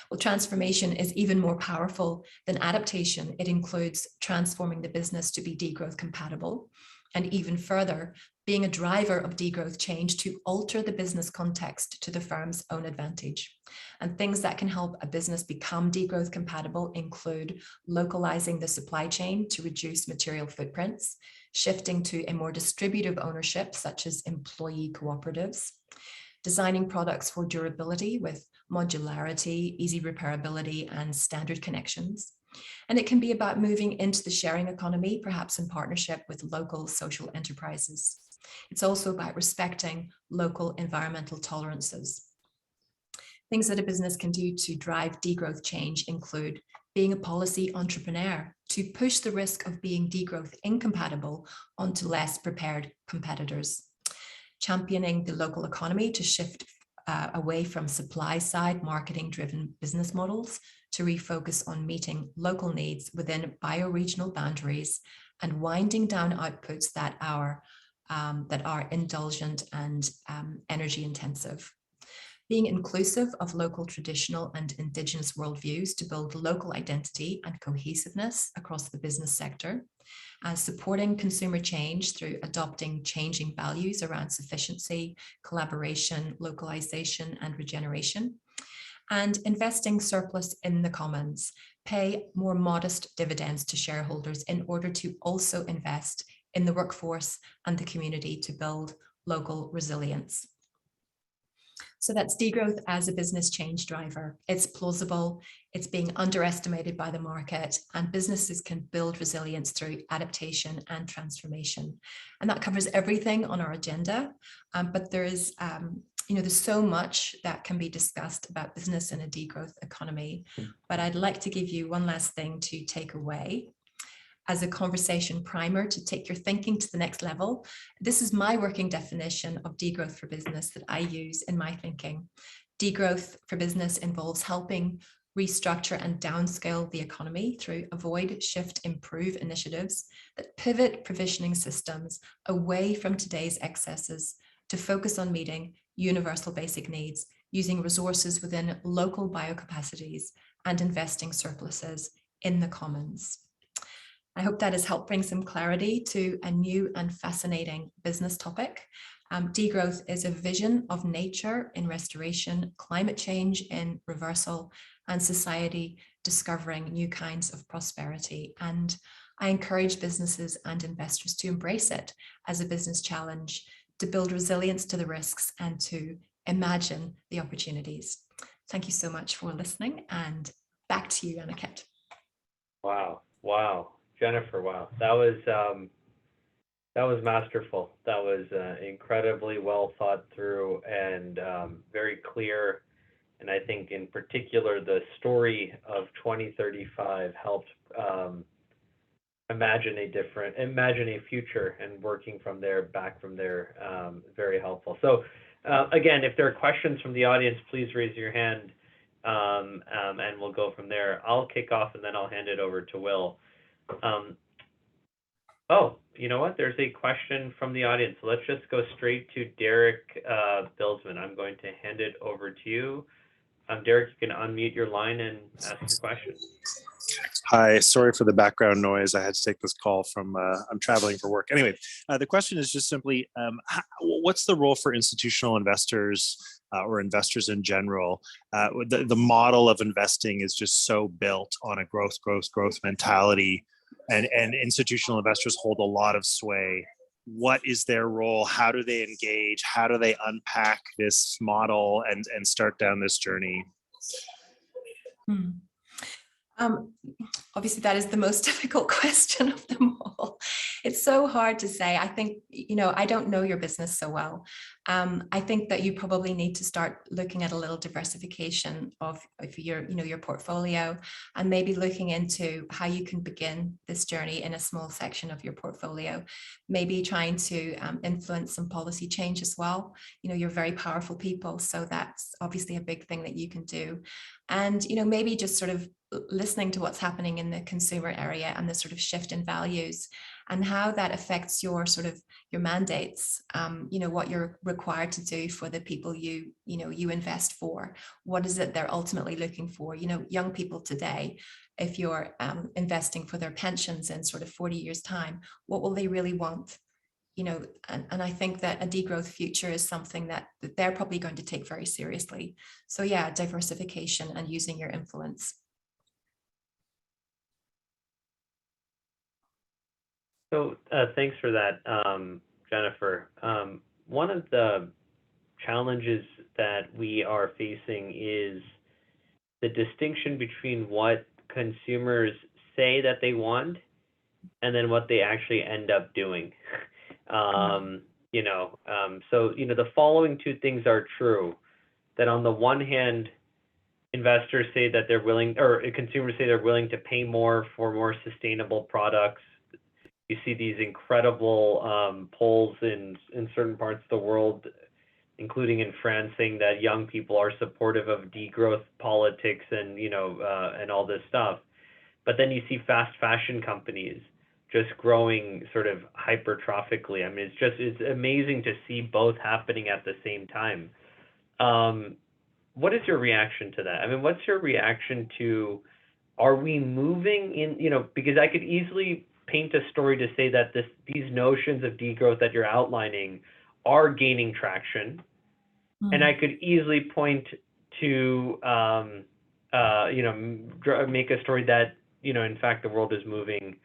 Well, transformation is even more powerful than adaptation. It includes transforming the business to be degrowth compatible, and even further, being a driver of degrowth change to alter the business context to the firm's own advantage. And things that can help a business become degrowth compatible include localizing the supply chain to reduce material footprints, shifting to a more distributive ownership, such as employee cooperatives, designing products for durability with modularity, easy repairability, and standard connections. And it can be about moving into the sharing economy, perhaps in partnership with local social enterprises. It's also about respecting local environmental tolerances. Things that a business can do to drive degrowth change include being a policy entrepreneur, to push the risk of being degrowth incompatible onto less prepared competitors. Championing the local economy to shift away from supply side marketing driven business models to refocus on meeting local needs within bioregional boundaries and winding down outputs that are indulgent and energy intensive. Being inclusive of local traditional and indigenous worldviews to build local identity and cohesiveness across the business sector, supporting consumer change through adopting changing values around sufficiency, collaboration, localization, and regeneration, and investing surplus in the commons, pay more modest dividends to shareholders in order to also invest in the workforce and the community to build local resilience. So that's degrowth as a business change driver. It's plausible, it's being underestimated by the market, and businesses can build resilience through adaptation and transformation. And that covers everything on our agenda, but there is, there's so much that can be discussed about business in a degrowth economy. But I'd like to give you one last thing to take away as a conversation primer to take your thinking to the next level. This is my working definition of degrowth for business that I use in my thinking. Degrowth for business involves helping restructure and downscale the economy through avoid, shift, improve initiatives that pivot provisioning systems away from today's excesses to focus on meeting universal basic needs, using resources within local biocapacities and investing surpluses in the commons. I hope that has helped bring some clarity to a new and fascinating business topic. Degrowth is a vision of nature in restoration, climate change in reversal, and society discovering new kinds of prosperity. And I encourage businesses and investors to embrace it as a business challenge, to build resilience to the risks and to imagine the opportunities. Thank you so much for listening, and back to you, Aniket. Wow. Jennifer, wow, that was masterful. That was incredibly well thought through and very clear. And I think in particular, the story of 2035 helped imagine a future, and working from there, back from there, very helpful. So again, if there are questions from the audience, please raise your hand and we'll go from there. I'll kick off and then I'll hand it over to Will. You know what? There's a question from the audience. So let's just go straight to Derek Bilsman. I'm going to hand it over to you. Derek, you can unmute your line and ask your question. Hi, sorry for the background noise. I had to take this call from, I'm traveling for work. Anyway, the question is just simply, what's the role for institutional investors or investors in general? The model of investing is just so built on a growth mentality, and institutional investors hold a lot of sway. What is their role? How do they engage? How do they unpack this model and start down this journey? Obviously, that is the most difficult question of them all. It's so hard to say. I think, I don't know your business so well. I think that you probably need to start looking at a little diversification of your portfolio, and maybe looking into how you can begin this journey in a small section of your portfolio. Maybe trying to influence some policy change as well. You're very powerful people, so that's obviously a big thing that you can do. And maybe just sort of listening to what's happening in the consumer area and the sort of shift in values and how that affects your mandates, what you're required to do for the people you invest for. What is it they're ultimately looking for? Young people today, if you're investing for their pensions in sort of 40 years time, what will they really want? And I think that a degrowth future is something that they're probably going to take very seriously. So yeah, diversification and using your influence. So thanks for that, Jennifer. One of the challenges that we are facing is the distinction between what consumers say that they want and then what they actually end up doing. So the following two things are true: that on the one hand, investors say that they're willing, or consumers say they're willing to pay more for more sustainable products. You see these incredible polls in certain parts of the world, including in France, saying that young people are supportive of degrowth politics and and all this stuff. But then you see fast fashion companies just growing sort of hypertrophically. I mean, it's amazing to see both happening at the same time. What is your reaction to that? I mean, what's your reaction to, are we moving in, because I could easily paint a story to say that these notions of degrowth that you're outlining are gaining traction. And I could easily point to, make a story that, in fact, the world is moving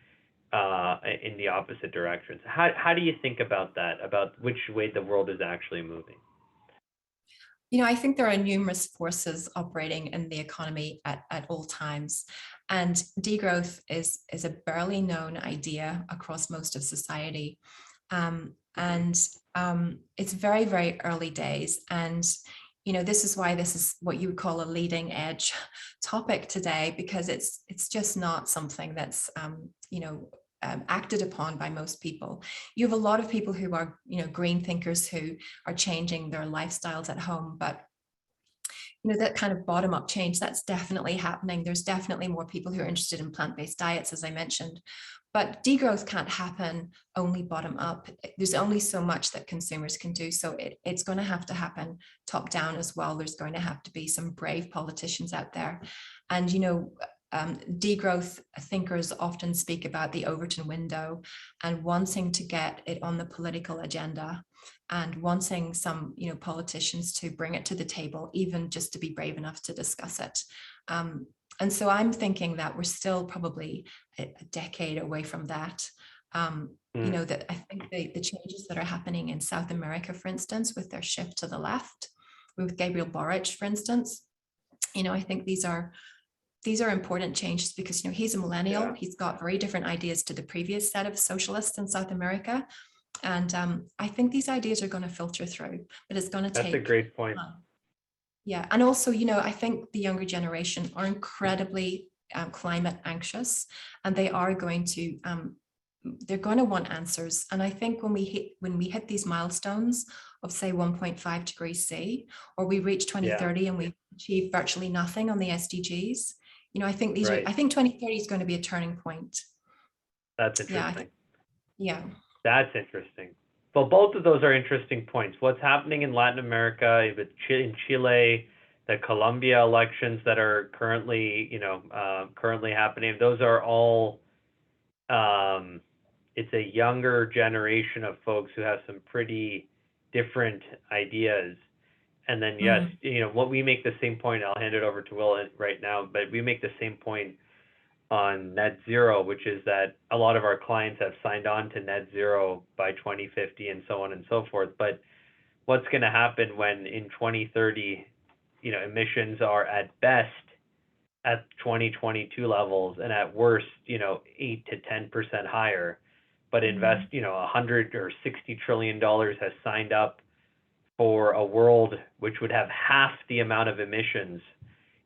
in the opposite directions. How do you think about that, about which way the world is actually moving? I think there are numerous forces operating in the economy at all times. And degrowth is a barely known idea across most of society. It's very, very early days. And, this is why this is what you would call a leading edge topic today, because it's just not something that's, acted upon by most people. You have a lot of people who are, green thinkers who are changing their lifestyles at home, but that kind of bottom up change, that's definitely happening. There's definitely more people who are interested in plant-based diets, as I mentioned, but degrowth can't happen only bottom up. There's only so much that consumers can do. So it's going to have to happen top down as well. There's going to have to be some brave politicians out there. And, degrowth thinkers often speak about the Overton window and wanting to get it on the political agenda and wanting some, politicians to bring it to the table, even just to be brave enough to discuss it. And so I'm thinking that we're still probably a decade away from that. That I think the changes that are happening in South America, for instance, with their shift to the left, with Gabriel Boric, for instance, I think these are important changes because, he's a millennial. Yeah. He's got very different ideas to the previous set of socialists in South America. And I think these ideas are going to filter through, but it's going to take. That's a great point. Yeah. And also, I think the younger generation are incredibly climate anxious, and they are going to, they're going to want answers. And I think when we hit these milestones of, say, 1.5 degrees C, or we reach 2030 and we achieve virtually nothing on the SDGs, I think I think 2030 is going to be a turning point. That's interesting. Yeah. That's interesting. Well, both of those are interesting points. What's happening in Latin America, in Chile, the Colombia elections that are currently happening, those are all, it's a younger generation of folks who have some pretty different ideas. And then, yes, what we make the same point, I'll hand it over to Will right now, but we make the same point on net zero, which is that a lot of our clients have signed on to net zero by 2050 and so on and so forth. But what's going to happen when in 2030, emissions are at best at 2022 levels and at worst, 8 to 10% higher, but invest, $100 or $60 trillion has signed up for a world which would have half the amount of emissions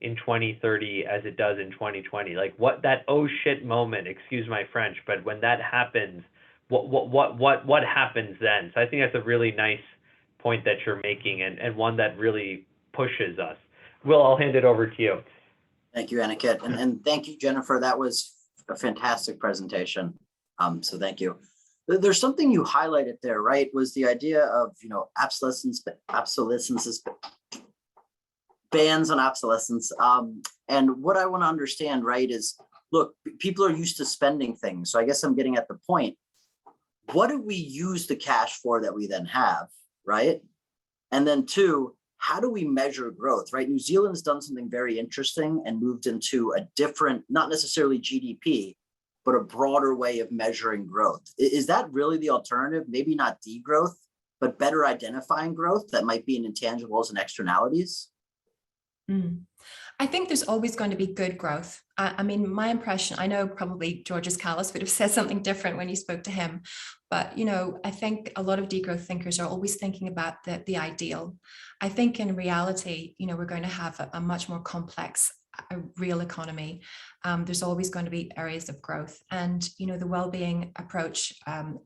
in 2030 as it does in 2020. Like what that oh shit moment, excuse my French, but when that happens, what happens then? So I think that's a really nice point that you're making and one that really pushes us. Will, I'll hand it over to you. Thank you, Aniket. And thank you, Jennifer. That was a fantastic presentation. So thank you. There's something you highlighted there, right? Was the idea of, obsolescence, bans on obsolescence. And what I want to understand, right, is, look, people are used to spending things. So I guess I'm getting at the point. What do we use the cash for that we then have, right? And then two, how do we measure growth, right? New Zealand's done something very interesting and moved into a different, not necessarily GDP, but a broader way of measuring growth. Is that really the alternative? Maybe not degrowth, but better identifying growth that might be in intangibles and externalities? I think there's always going to be good growth. I mean, my impression, I know probably Georges Callis would have said something different when you spoke to him, but, you know, I think a lot of degrowth thinkers are always thinking about the ideal. I think in reality, you know, we're going to have a much more complex, a real economy. There's always going to be areas of growth. And, you know, the well-being approach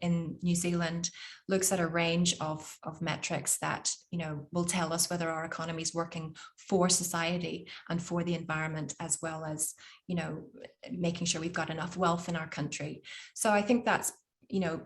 in New Zealand looks at a range of metrics that, you know, will tell us whether our economy is working for society and for the environment, as well as, you know, making sure we've got enough wealth in our country. So I think that's, you know,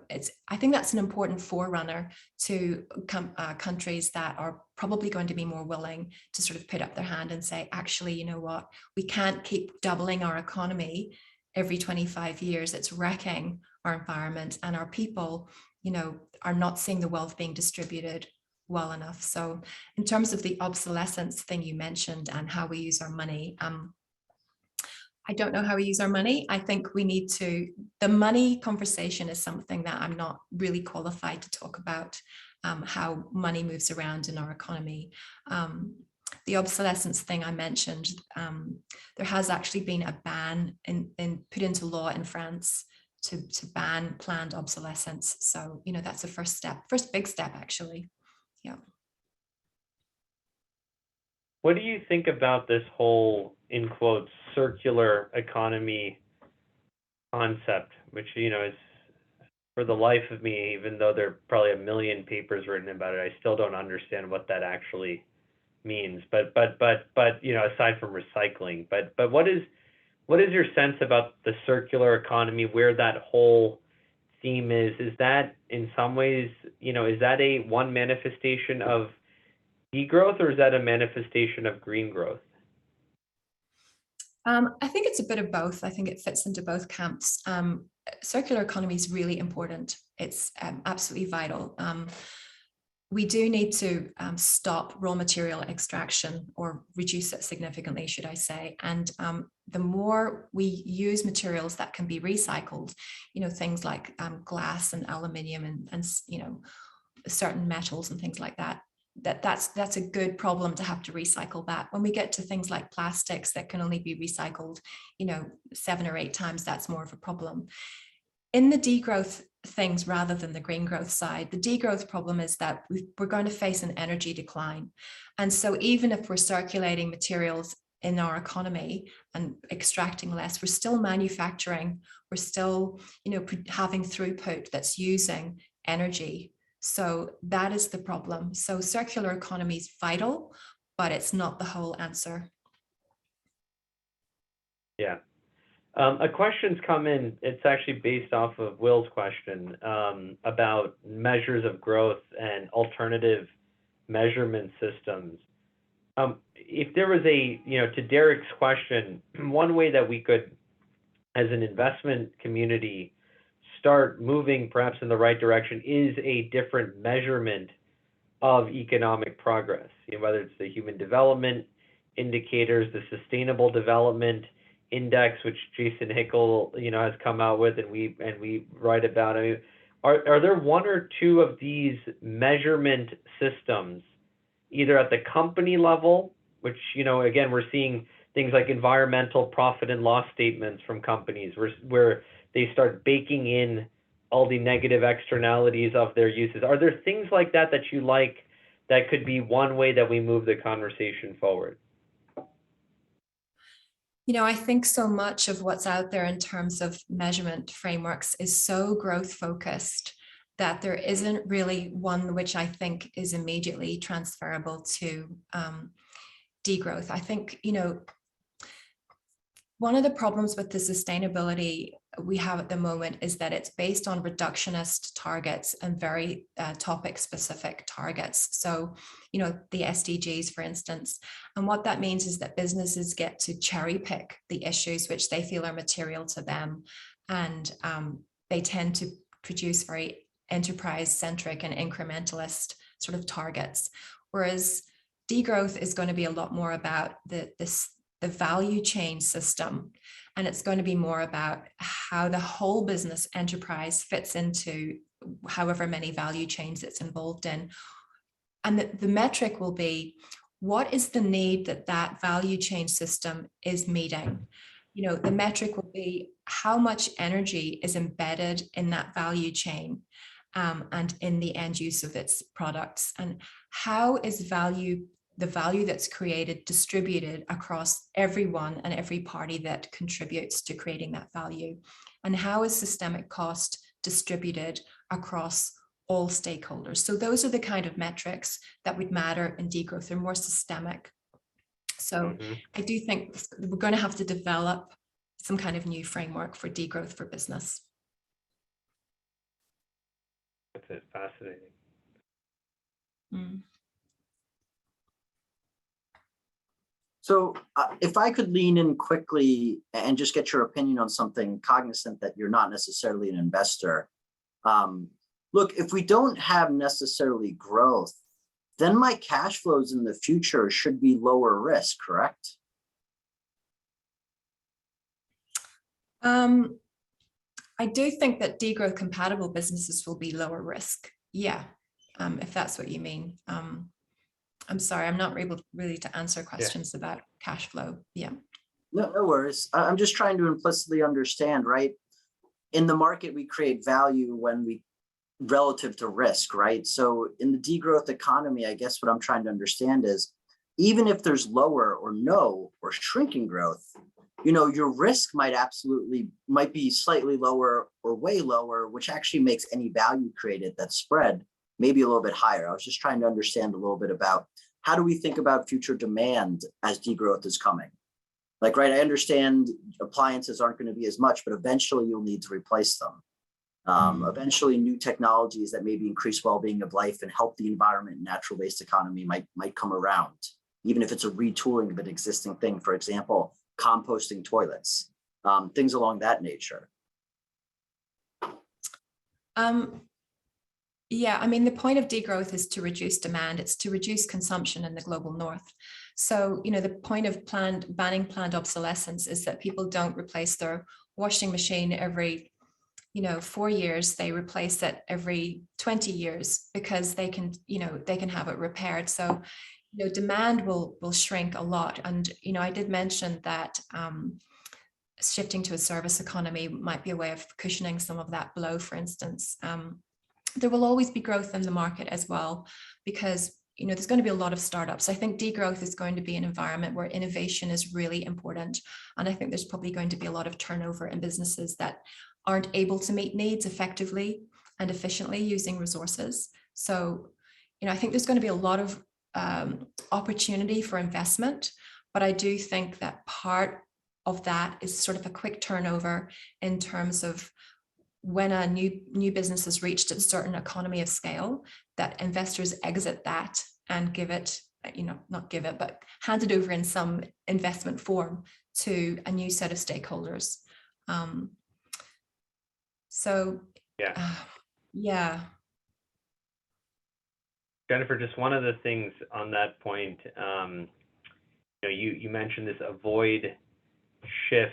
I think that's an important forerunner to countries that are probably going to be more willing to sort of put up their hand and say, actually, you know what, we can't keep doubling our economy every 25 years. It's wrecking our environment, and our people, you know, are not seeing the wealth being distributed well enough. So in terms of the obsolescence thing you mentioned and how we use our money, I don't know how we use our money. I think we need to, the money conversation is something that I'm not really qualified to talk about, how money moves around in our economy. The obsolescence thing I mentioned, there has actually been a ban put into law in France to ban planned obsolescence. So, you know, that's a first big step, actually. Yeah. What do you think about this whole, in quotes, circular economy concept, which, you know, is, for the life of me, even though there are probably a million papers written about it, I still don't understand what that actually means. But you know, aside from recycling, but what is your sense about the circular economy, where that whole theme is? Is that in some ways, you know, is that one manifestation of degrowth, or is that a manifestation of green growth? I think it's a bit of both. I think it fits into both camps. Circular economy is really important. It's absolutely vital. We do need to stop raw material extraction, or reduce it significantly, should I say. And the more we use materials that can be recycled, you know, things like glass and aluminium and you know, certain metals and things like that, that's a good problem to have to recycle that. When we get to things like plastics that can only be recycled, you know, 7 or 8 times, that's more of a problem. In the degrowth things, rather than the green growth side, the degrowth problem is that we're going to face an energy decline. And so even if we're circulating materials in our economy and extracting less, we're still manufacturing, we're still, you know, having throughput that's using energy. So that is the problem. So circular economy is vital, but it's not the whole answer. Yeah. A question's come in. It's actually based off of Will's question about measures of growth and alternative measurement systems. If there was you know, to Derek's question, one way that we could, as an investment community, start moving perhaps in the right direction is a different measurement of economic progress, you know, whether it's the human development indicators, the sustainable development index, which Jason Hickel, you know, has come out with, and we write about. I mean, are there 1 or 2 of these measurement systems, either at the company level, which, you know, again, we're seeing things like environmental profit and loss statements from companies where they start baking in all the negative externalities of their uses. Are there things like that that you like, that could be one way that we move the conversation forward? You know, I think so much of what's out there in terms of measurement frameworks is so growth focused that there isn't really one which I think is immediately transferable to degrowth. I think, you know, one of the problems with the sustainability we have at the moment is that it's based on reductionist targets and very topic specific targets. So, you know, the SDGs, for instance, and what that means is that businesses get to cherry pick the issues which they feel are material to them. And they tend to produce very enterprise centric and incrementalist sort of targets. Whereas degrowth is going to be a lot more about the value chain system. And it's going to be more about how the whole business enterprise fits into however many value chains it's involved in. And the metric will be, what is the need that that value chain system is meeting? You know, the metric will be how much energy is embedded in that value chain and in the end use of its products, and how is the value that's created distributed across everyone and every party that contributes to creating that value, and how is systemic cost distributed across all stakeholders. So those are the kind of metrics that would matter in degrowth. They're more systemic. So I do think we're going to have to develop some kind of new framework for degrowth for business. That's fascinating. So if I could lean in quickly and just get your opinion on something, cognizant that you're not necessarily an investor. Look, if we don't have necessarily growth, then my cash flows in the future should be lower risk, correct? I do think that degrowth compatible businesses will be lower risk. Yeah, if that's what you mean. I'm sorry, I'm not able really to answer questions about cash flow. Yeah. No worries. I'm just trying to implicitly understand, right? In the market, we create value when we relative to risk, right? So in the degrowth economy, I guess what I'm trying to understand is, even if there's lower or no or shrinking growth, you know, your risk might be slightly lower or way lower, which actually makes any value created that's spread maybe a little bit higher. I was just trying to understand a little bit about how do we think about future demand as degrowth is coming? Like, right, I understand appliances aren't going to be as much, but eventually you'll need to replace them. Eventually new technologies that maybe increase well-being of life and help the environment and natural-based economy might come around, even if it's a retooling of an existing thing. For example, composting toilets, things along that nature. Yeah, I mean, the point of degrowth is to reduce demand. It's to reduce consumption in the global north. So, you know, the point of banning planned obsolescence is that people don't replace their washing machine every 4 years. They replace it every 20 years because they can have it repaired. So, demand will shrink a lot. And, I did mention that shifting to a service economy might be a way of cushioning some of that blow, for instance. There will always be growth in the market as well, because there's going to be a lot of startups. I think degrowth is going to be an environment where innovation is really important. And I think there's probably going to be a lot of turnover in businesses that aren't able to meet needs effectively and efficiently using resources. So, I think there's going to be a lot of opportunity for investment, but I do think that part of that is sort of a quick turnover in terms of when a new business has reached a certain economy of scale, that investors exit that and give it, not give it, but hand it over in some investment form to a new set of stakeholders. Yeah. Jennifer, just one of the things on that point, you mentioned this avoid, shift,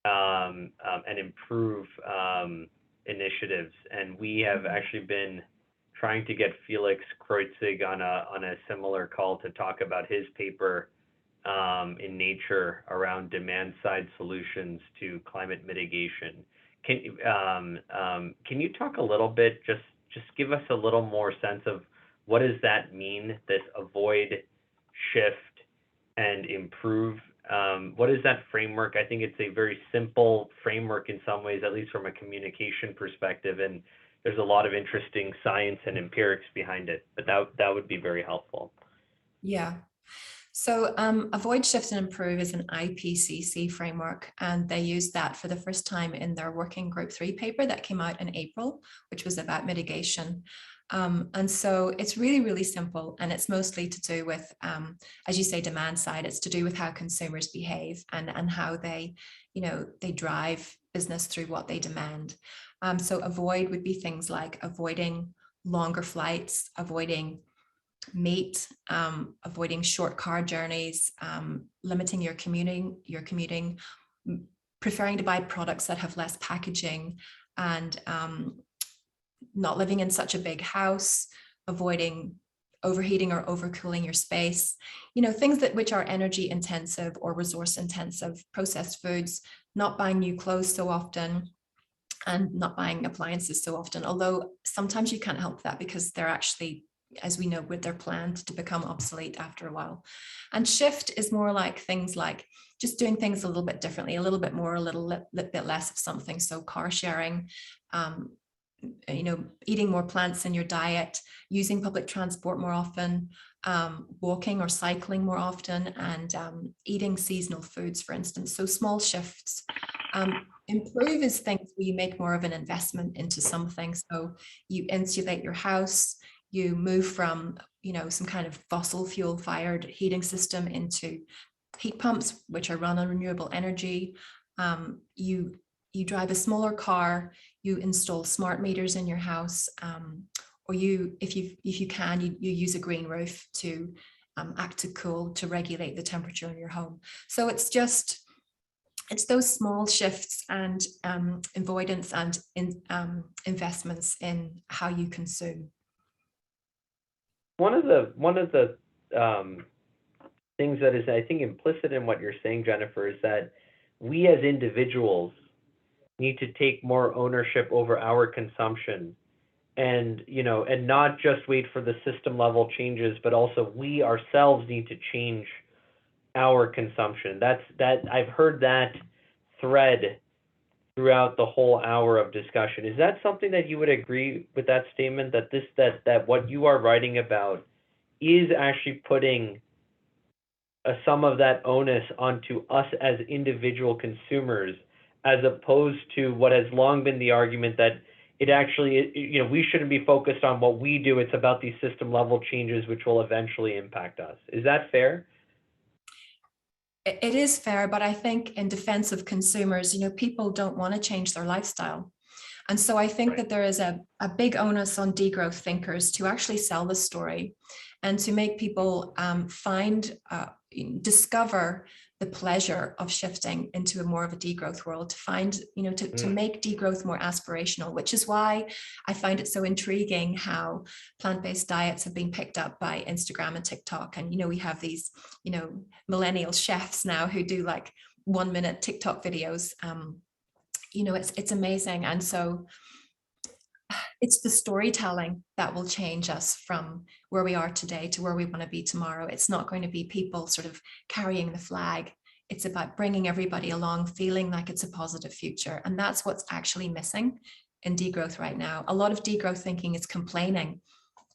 and improve initiatives, and we have actually been trying to get Felix Kreutzig on a similar call to talk about his paper in Nature around demand side solutions to climate mitigation. Can you talk a little bit, just give us a little more sense of what does that mean, this avoid, shift, and improve? What is that framework? I think it's a very simple framework in some ways, at least from a communication perspective, and there's a lot of interesting science and empirics behind it, but that would be very helpful. Yeah. So avoid, shift, and improve is an IPCC framework, and they used that for the first time in their working group 3 paper that came out in April, which was about mitigation. And so it's really, really simple, and it's mostly to do with, as you say, demand side. It's to do with how consumers behave and how they drive business through what they demand. So avoid would be things like avoiding longer flights, avoiding meat, avoiding short car journeys, limiting your commuting, preferring to buy products that have less packaging, and not living in such a big house, avoiding overheating or overcooling your space, things which are energy intensive or resource intensive, processed foods, not buying new clothes so often, and not buying appliances so often, although sometimes you can't help that because they're actually, as we know, they're planned to become obsolete after a while. And shift is more like things like just doing things a little bit differently, a little bit more, a little bit less of something. So car sharing, eating more plants in your diet, using public transport more often, walking or cycling more often, and eating seasonal foods, for instance. So small shifts. Improve is things where you make more of an investment into something. So you insulate your house, you move from, some kind of fossil fuel fired heating system into heat pumps, which are run on renewable energy. You drive a smaller car, you install smart meters in your house, or if you can, you use a green roof to act to cool, to regulate the temperature in your home. So it's those small shifts and avoidance and investments in how you consume. One of the things that is, I think, implicit in what you're saying, Jennifer, is that we as individuals need to take more ownership over our consumption, and not just wait for the system level changes, but also we ourselves need to change our consumption. I've heard that thread throughout the whole hour of discussion. Is that something that you would agree with, that statement, that what you are writing about is actually putting some of that onus onto us as individual consumers, as opposed to what has long been the argument that it actually, we shouldn't be focused on what we do, it's about these system level changes which will eventually impact us? Is that fair? It is fair, but I think in defense of consumers, people don't want to change their lifestyle. And so I think that there is a big onus on degrowth thinkers to actually sell the story and to make people discover the pleasure of shifting into more of a degrowth world, to find, to make degrowth more aspirational, which is why I find it so intriguing how plant-based diets have been picked up by Instagram and TikTok. And, we have these, millennial chefs now who do like 1-minute TikTok videos. It's amazing. And so it's the storytelling that will change us from where we are today to where we want to be tomorrow. It's not going to be people sort of carrying the flag. It's about bringing everybody along, feeling like it's a positive future. And that's what's actually missing in degrowth right now. A lot of degrowth thinking is complaining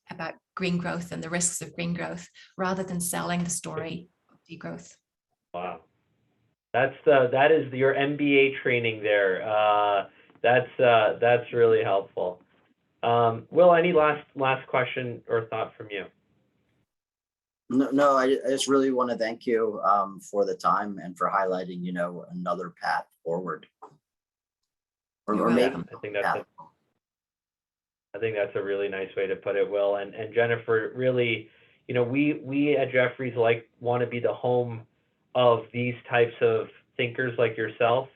about green growth and the risks of green growth rather than selling the story of degrowth. Wow. That is your MBA training there. That's really helpful. Will, any last question or thought from you? No, I just really want to thank you for the time and for highlighting, another path forward. Or maybe I think that's a really nice way to put it, Will. And Jennifer, really, we at Jefferies want to be the home of these types of thinkers like yourself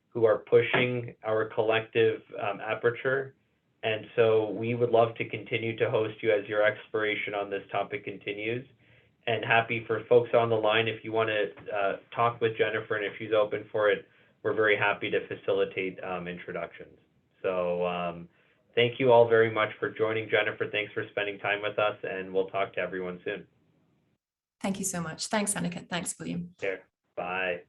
who are pushing our collective aperture. And so we would love to continue to host you as your exploration on this topic continues. And happy for folks on the line, if you want to talk with Jennifer and if she's open for it, we're very happy to facilitate introductions. So thank you all very much for joining. Jennifer, thanks for spending time with us, and we'll talk to everyone soon. Thank you so much. Thanks, Annika. Thanks, William. Take care. Bye.